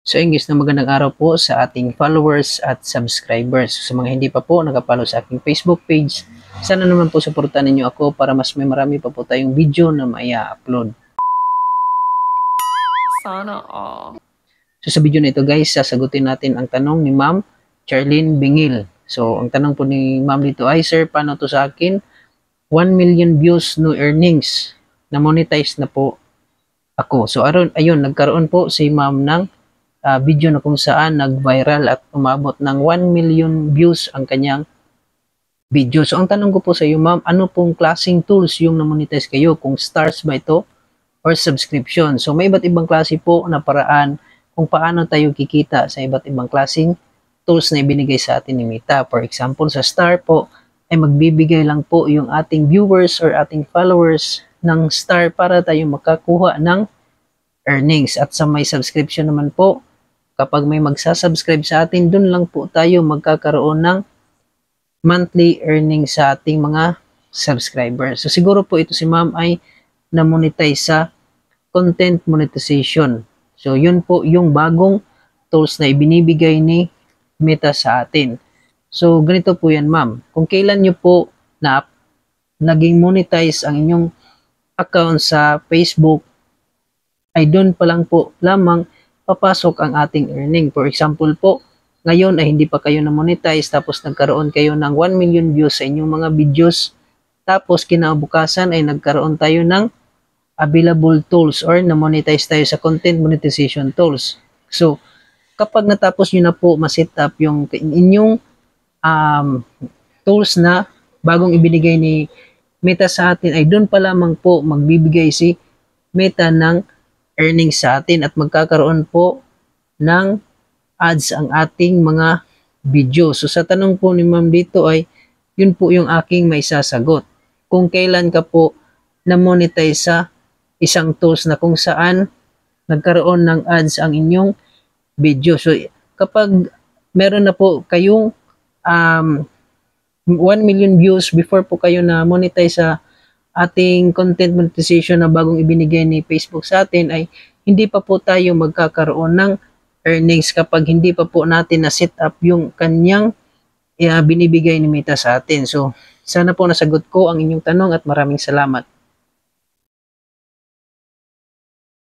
So guys, na magandang araw po sa ating followers at subscribers. Sa mga hindi pa po nakapalo sa aking Facebook page, sana naman po suportahan ninyo ako para mas may marami pa po tayong video na maya-upload. Sana all. So sa video na ito guys, sasagutin natin ang tanong ni Ma'am Charlene Bingil. So ang tanong po ni Ma'am dito ay, Sir, paano to sa akin? 1 million views, no earnings. Na-monetize na po ako. So ayun, nagkaroon po si Ma'am ng video na kung saan nag-viral at umabot ng 1 million views ang kanyang video. So ang tanong ko po sa iyo, ma'am, ano pong klaseng tools yung na-monetize kayo? Kung stars ba ito or subscription? So may iba't ibang klase po na paraan kung paano tayo kikita sa iba't ibang klaseng tools na ibinigay sa atin ni Meta. For example, sa star po ay magbibigay lang po yung ating viewers or ating followers ng star para tayo makakuha ng earnings. At sa may subscription naman po, kapag may magsasubscribe sa atin, dun lang po tayo magkakaroon ng monthly earnings sa ating mga subscribers. So siguro po ito si ma'am ay na-monetize sa content monetization. So yun po yung bagong tools na ibinibigay ni Meta sa atin. So ganito po yan ma'am. Kung kailan nyo po na naging monetize ang inyong account sa Facebook, ay doon pa lang po lamang papasok ang ating earning. For example po, ngayon ay hindi pa kayo na-monetize tapos nagkaroon kayo ng 1 million views sa inyong mga videos, tapos kinabukasan ay nagkaroon tayo ng available tools or na-monetize tayo sa content monetization tools. So, kapag natapos nyo na po ma-set up yung inyong tools na bagong ibinigay ni Meta sa atin, ay doon pa lamang po magbibigay si Meta ng earnings sa atin at magkakaroon po ng ads ang ating mga video. So sa tanong po ni ma'am dito ay yun po yung aking may sasagot. Kung kailan ka po na-monetize sa isang tools na kung saan nagkaroon ng ads ang inyong video. So kapag meron na po kayong 1 million views before po kayo na-monetize sa ating content monetization na bagong ibinigay ni Facebook sa atin, ay hindi pa po tayo magkakaroon ng earnings kapag hindi pa po natin na set up yung kanyang binibigay ni Meta sa atin. So sana po nasagot ko ang inyong tanong at maraming salamat.